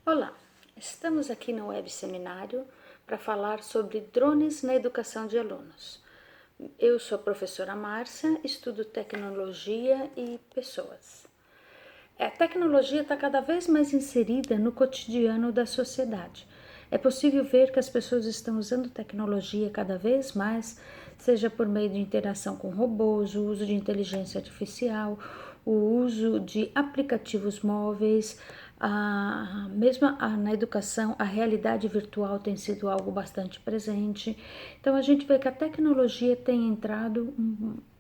Olá, estamos aqui no Web Seminário para falar sobre drones na educação de alunos. Eu sou a professora Márcia, estudo tecnologia e pessoas. A tecnologia está cada vez mais inserida no cotidiano da sociedade. É possível ver que as pessoas estão usando tecnologia cada vez mais, seja por meio de interação com robôs, o uso de inteligência artificial, o uso de aplicativos móveis, mesmo na educação, a realidade virtual tem sido algo bastante presente. Então a gente vê que a tecnologia tem entrado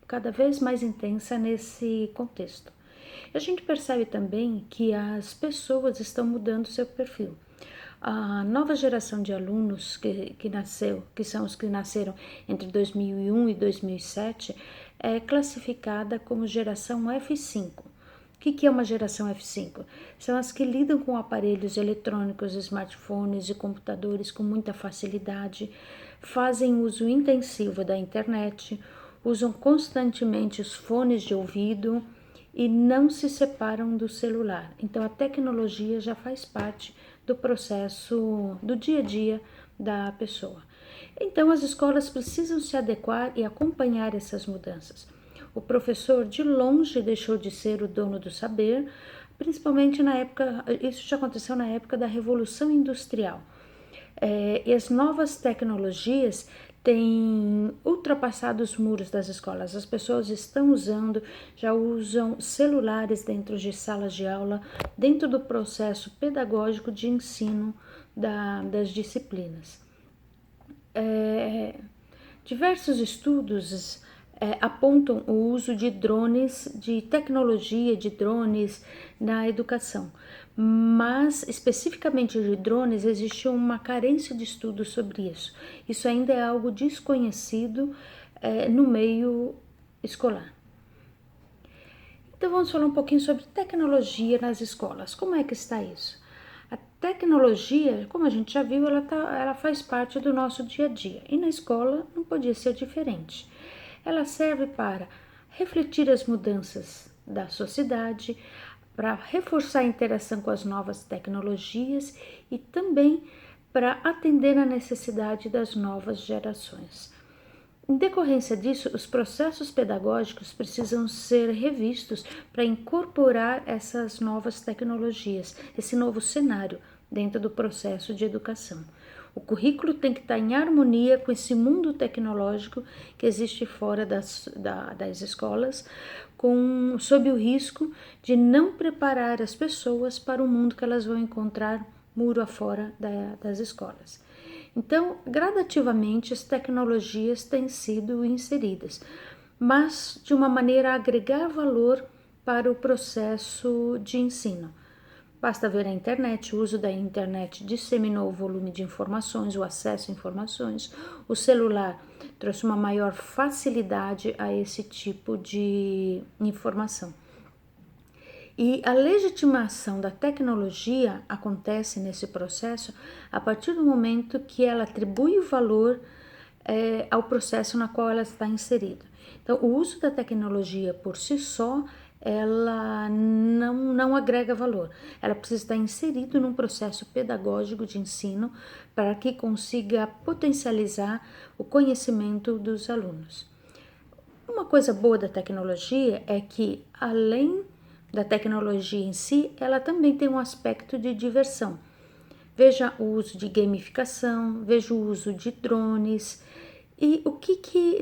cada vez mais intensa nesse contexto. A gente percebe também que as pessoas estão mudando seu perfil. A nova geração de alunos que são os que nasceram entre 2001 e 2007, é classificada como geração F5. O que é uma geração F5? São as que lidam com aparelhos eletrônicos, smartphones e computadores com muita facilidade, fazem uso intensivo da internet, usam constantemente os fones de ouvido e não se separam do celular. Então a tecnologia já faz parte do processo do dia a dia da pessoa. Então as escolas precisam se adequar e acompanhar essas mudanças. O professor de longe deixou de ser o dono do saber, principalmente na época, isso já aconteceu na época da Revolução Industrial. E as novas tecnologias têm ultrapassado os muros das escolas. As pessoas já usam celulares dentro de salas de aula, dentro do processo pedagógico de ensino das disciplinas. Diversos estudos apontam o uso de drones, de tecnologia de drones na educação, mas especificamente de drones existe uma carência de estudos sobre isso. Isso ainda é algo desconhecido no meio escolar. Então vamos falar um pouquinho sobre tecnologia nas escolas. Como é que está isso? A tecnologia, como a gente já viu, ela faz parte do nosso dia a dia e na escola não podia ser diferente. Ela serve para refletir as mudanças da sociedade, para reforçar a interação com as novas tecnologias e também para atender a necessidade das novas gerações. Em decorrência disso, os processos pedagógicos precisam ser revistos para incorporar essas novas tecnologias, esse novo cenário dentro do processo de educação. O currículo tem que estar em harmonia com esse mundo tecnológico que existe fora das escolas, sob o risco de não preparar as pessoas para o mundo que elas vão encontrar muro afora das escolas. Então, gradativamente, as tecnologias têm sido inseridas, mas de uma maneira a agregar valor para o processo de ensino. Basta ver a internet, o uso da internet disseminou o volume de informações, o acesso a informações, o celular trouxe uma maior facilidade a esse tipo de informação. E a legitimação da tecnologia acontece nesse processo a partir do momento que ela atribui valor ao processo na qual ela está inserida. Então, o uso da tecnologia por si só, ela não agrega valor. Ela precisa estar inserida num processo pedagógico de ensino para que consiga potencializar o conhecimento dos alunos. Uma coisa boa da tecnologia é que, além da tecnologia em si, ela também tem um aspecto de diversão. Veja o uso de gamificação, veja o uso de drones. E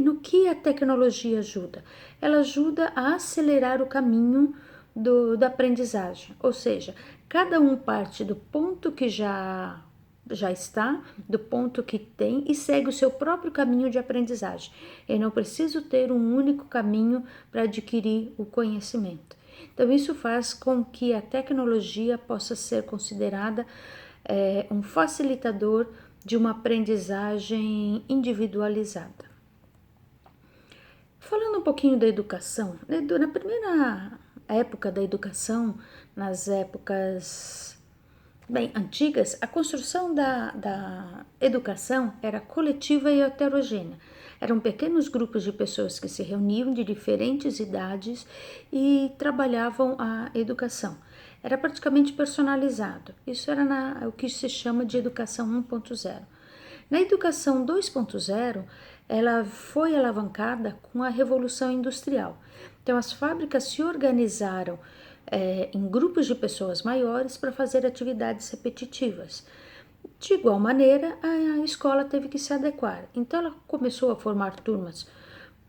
no que a tecnologia ajuda? Ela ajuda a acelerar o caminho da aprendizagem, ou seja, cada um parte do ponto que já está, do ponto que tem e segue o seu próprio caminho de aprendizagem. Eu não preciso ter um único caminho para adquirir o conhecimento. Então, isso faz com que a tecnologia possa ser considerada um facilitador de uma aprendizagem individualizada. Falando um pouquinho da educação, na primeira época da educação, nas épocas bem antigas, a construção da educação era coletiva e heterogênea. Eram pequenos grupos de pessoas que se reuniam de diferentes idades e trabalhavam a educação. Era praticamente personalizado. Isso era o que se chama de educação 1.0. Na educação 2.0, ela foi alavancada com a Revolução Industrial. Então, as fábricas se organizaram em grupos de pessoas maiores para fazer atividades repetitivas. De igual maneira, a escola teve que se adequar. Então, ela começou a formar turmas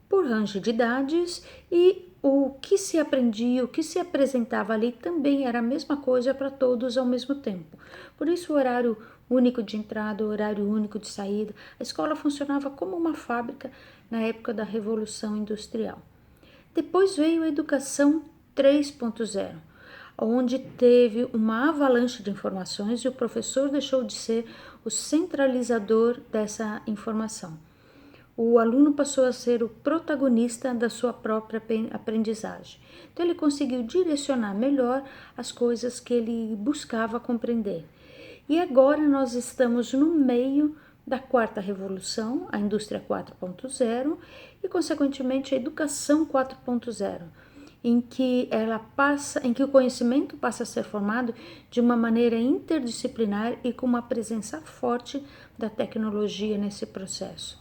por range de idades e o que se aprendia, o que se apresentava ali também era a mesma coisa para todos ao mesmo tempo. Por isso, o horário único de entrada, o horário único de saída. A escola funcionava como uma fábrica na época da Revolução Industrial. Depois veio a educação 3.0, onde teve uma avalanche de informações e o professor deixou de ser o centralizador dessa informação. O aluno passou a ser o protagonista da sua própria aprendizagem. Então, ele conseguiu direcionar melhor as coisas que ele buscava compreender. E agora nós estamos no meio da quarta revolução, a indústria 4.0 e, consequentemente, a educação 4.0, em que o conhecimento passa a ser formado de uma maneira interdisciplinar e com uma presença forte da tecnologia nesse processo.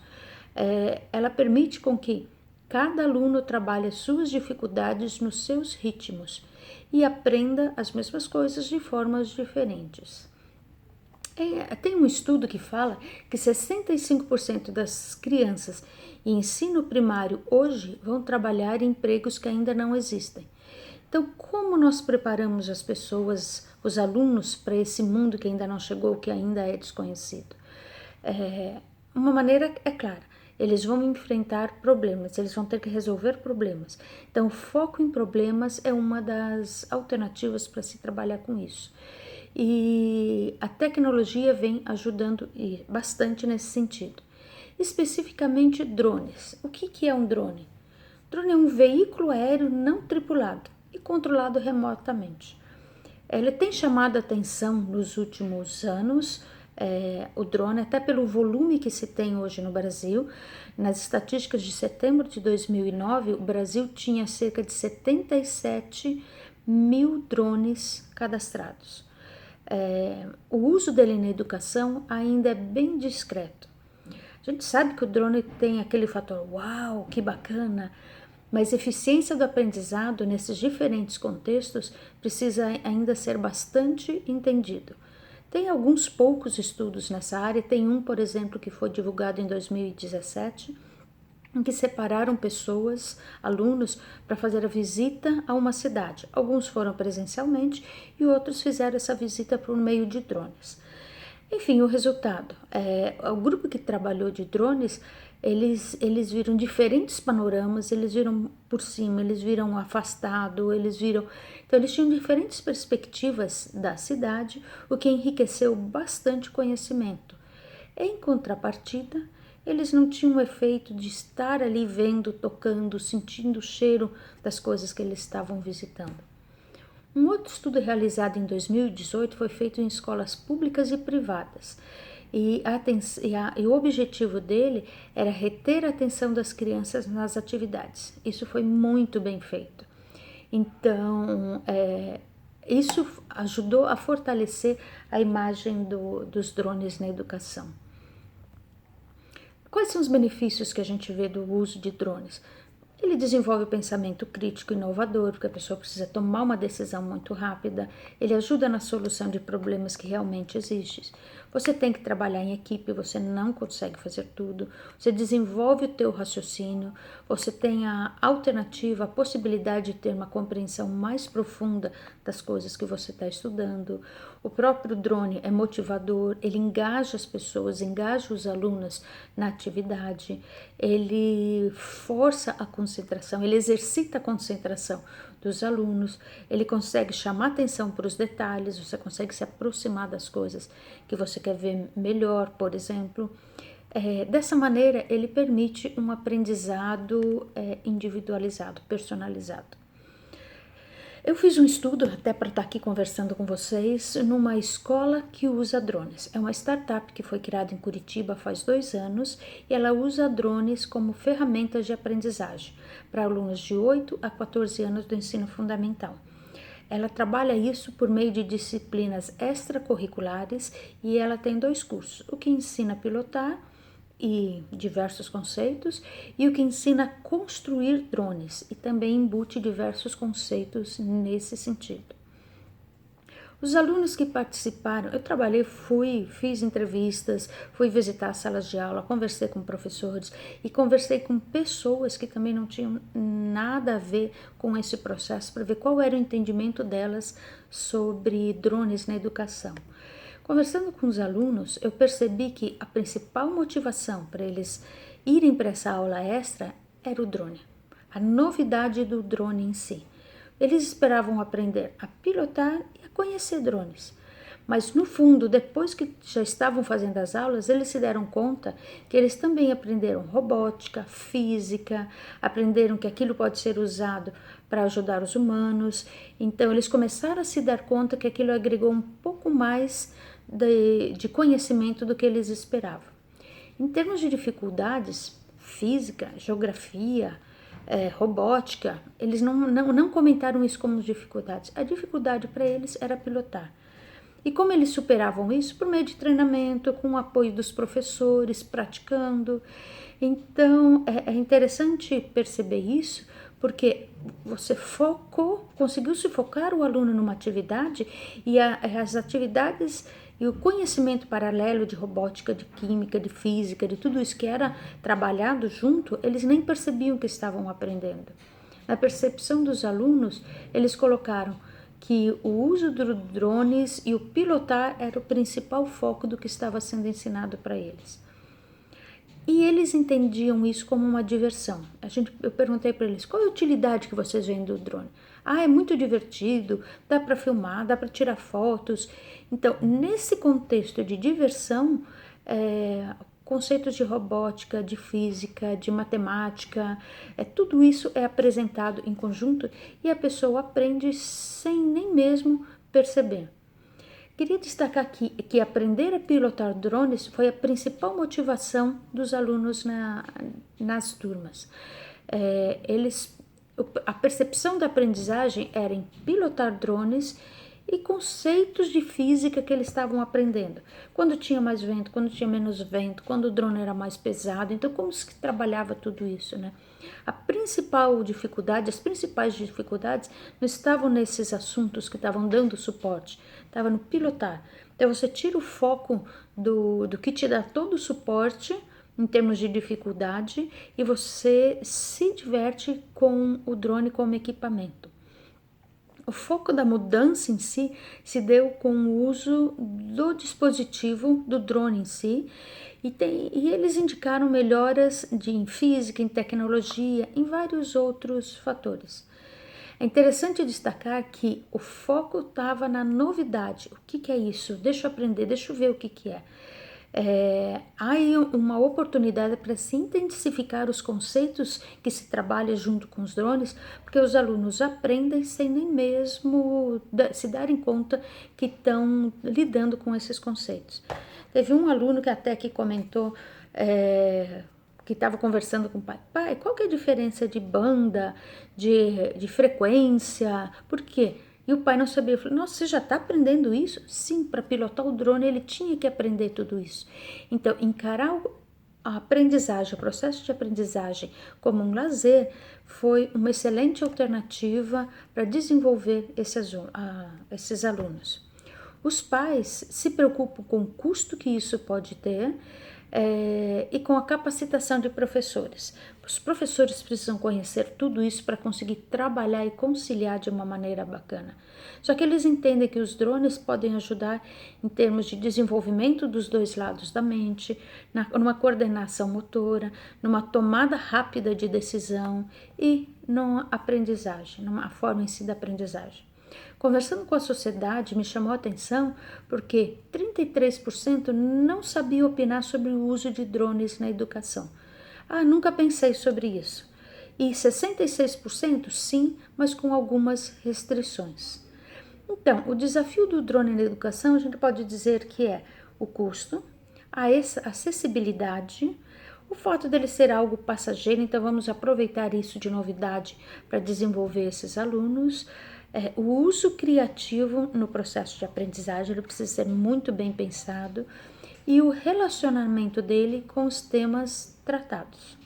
Ela permite com que cada aluno trabalhe as suas dificuldades nos seus ritmos e aprenda as mesmas coisas de formas diferentes. Tem um estudo que fala que 65% das crianças em ensino primário hoje vão trabalhar em empregos que ainda não existem. Então, como nós preparamos as pessoas, os alunos, para esse mundo que ainda não chegou, que ainda é desconhecido? Uma maneira é clara, eles vão enfrentar problemas, eles vão ter que resolver problemas. Então, o foco em problemas é uma das alternativas para se trabalhar com isso. E a tecnologia vem ajudando bastante nesse sentido. Especificamente drones. O que é um drone? Drone é um veículo aéreo não tripulado e controlado remotamente. Ele tem chamado a atenção nos últimos anos, o drone, até pelo volume que se tem hoje no Brasil. Nas estatísticas de setembro de 2009, o Brasil tinha cerca de 77 mil drones cadastrados. O uso dele na educação ainda é bem discreto. A gente sabe que o drone tem aquele fator, uau, que bacana, mas a eficiência do aprendizado nesses diferentes contextos precisa ainda ser bastante entendido. Tem alguns poucos estudos nessa área, tem um, por exemplo, que foi divulgado em 2017, em que separaram pessoas, alunos, para fazer a visita a uma cidade. Alguns foram presencialmente e outros fizeram essa visita por meio de drones. Enfim, o resultado, o grupo que trabalhou de drones, eles viram diferentes panoramas, eles viram por cima, eles viram afastado, então eles tinham diferentes perspectivas da cidade, o que enriqueceu bastante o conhecimento. Em contrapartida, eles não tinham o efeito de estar ali vendo, tocando, sentindo o cheiro das coisas que eles estavam visitando. Um outro estudo realizado em 2018 foi feito em escolas públicas e privadas. E o objetivo dele era reter a atenção das crianças nas atividades. Isso foi muito bem feito. Então, isso ajudou a fortalecer a imagem dos drones na educação. Quais são os benefícios que a gente vê do uso de drones? Ele desenvolve o pensamento crítico e inovador, porque a pessoa precisa tomar uma decisão muito rápida. Ele ajuda na solução de problemas que realmente existem. Você tem que trabalhar em equipe, você não consegue fazer tudo. Você desenvolve o teu raciocínio, você tem a alternativa, a possibilidade de ter uma compreensão mais profunda das coisas que você está estudando. O próprio drone é motivador, ele engaja as pessoas, engaja os alunos na atividade, ele força a concentração, ele exercita a concentração dos alunos, ele consegue chamar atenção para os detalhes, você consegue se aproximar das coisas que você quer ver melhor, por exemplo. Dessa maneira, ele permite um aprendizado individualizado, personalizado. Eu fiz um estudo, até para estar aqui conversando com vocês, numa escola que usa drones. É uma startup que foi criada em Curitiba faz 2 anos e ela usa drones como ferramentas de aprendizagem para alunos de 8 a 14 anos do ensino fundamental. Ela trabalha isso por meio de disciplinas extracurriculares e ela tem 2 cursos, o que ensina a pilotar e diversos conceitos e o que ensina a construir drones e também embute diversos conceitos nesse sentido. Os alunos que participaram, eu trabalhei, fiz entrevistas, fui visitar salas de aula, conversei com professores e conversei com pessoas que também não tinham nada a ver com esse processo para ver qual era o entendimento delas sobre drones na educação. Conversando com os alunos, eu percebi que a principal motivação para eles irem para essa aula extra era o drone, a novidade do drone em si. Eles esperavam aprender a pilotar e a conhecer drones. Mas no fundo, depois que já estavam fazendo as aulas, eles se deram conta que eles também aprenderam robótica, física, aprenderam que aquilo pode ser usado para ajudar os humanos. Então eles começaram a se dar conta que aquilo agregou um pouco mais de conhecimento do que eles esperavam. Em termos de dificuldades, física, geografia, robótica, eles não comentaram isso como dificuldades. A dificuldade para eles era pilotar. E como eles superavam isso? Por meio de treinamento, com o apoio dos professores, praticando. Então, é interessante perceber isso, porque você conseguiu se focar o aluno numa atividade e as atividades e o conhecimento paralelo de robótica, de química, de física, de tudo isso que era trabalhado junto, eles nem percebiam que estavam aprendendo. Na percepção dos alunos, eles colocaram que o uso dos drones e o pilotar era o principal foco do que estava sendo ensinado para eles. E eles entendiam isso como uma diversão. Eu perguntei para eles, qual é a utilidade que vocês veem do drone? É muito divertido, dá para filmar, dá para tirar fotos. Então, nesse contexto de diversão, conceitos de robótica, de física, de matemática, tudo isso é apresentado em conjunto e a pessoa aprende sem nem mesmo perceber. Queria destacar aqui que aprender a pilotar drones foi a principal motivação dos alunos nas turmas. A percepção da aprendizagem era em pilotar drones e conceitos de física que eles estavam aprendendo. Quando tinha mais vento, quando tinha menos vento, quando o drone era mais pesado. Então, como se trabalhava tudo isso, né? As principais dificuldades não estavam nesses assuntos que estavam dando suporte, estava no pilotar. Então, você tira o foco do que te dá todo o suporte em termos de dificuldade e você se diverte com o drone como equipamento. O foco da mudança em si se deu com o uso do dispositivo, do drone em si, e eles indicaram melhoras em física, em tecnologia, em vários outros fatores. É interessante destacar que o foco estava na novidade. O que é isso? Deixa eu aprender, deixa eu ver o que é. Há uma oportunidade para se intensificar os conceitos que se trabalha junto com os drones, porque os alunos aprendem sem nem mesmo se darem conta que estão lidando com esses conceitos. Teve um aluno que até que comentou que estava conversando com o pai. Pai, qual que é a diferença de banda, de frequência? Por quê? E o pai não sabia. Eu falei, nossa, você já está aprendendo isso? Sim, para pilotar o drone ele tinha que aprender tudo isso. Então, encarar a aprendizagem, o processo de aprendizagem como um lazer foi uma excelente alternativa para desenvolver esses alunos. Os pais se preocupam com o custo que isso pode ter e com a capacitação de professores. Os professores precisam conhecer tudo isso para conseguir trabalhar e conciliar de uma maneira bacana. Só que eles entendem que os drones podem ajudar em termos de desenvolvimento dos dois lados da mente, numa coordenação motora, numa tomada rápida de decisão e numa aprendizagem, numa forma em si da aprendizagem. Conversando com a sociedade, me chamou a atenção porque 33% não sabia opinar sobre o uso de drones na educação. Nunca pensei sobre isso. E 66% sim, mas com algumas restrições. Então, o desafio do drone na educação, a gente pode dizer que é o custo, a acessibilidade, o fato dele ser algo passageiro, então vamos aproveitar isso de novidade para desenvolver esses alunos, O uso criativo no processo de aprendizagem, ele precisa ser muito bem pensado, e o relacionamento dele com os temas tratados.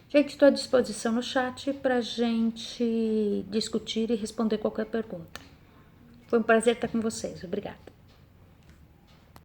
Gente, estou à disposição no chat para a gente discutir e responder qualquer pergunta. Foi um prazer estar com vocês. Obrigada.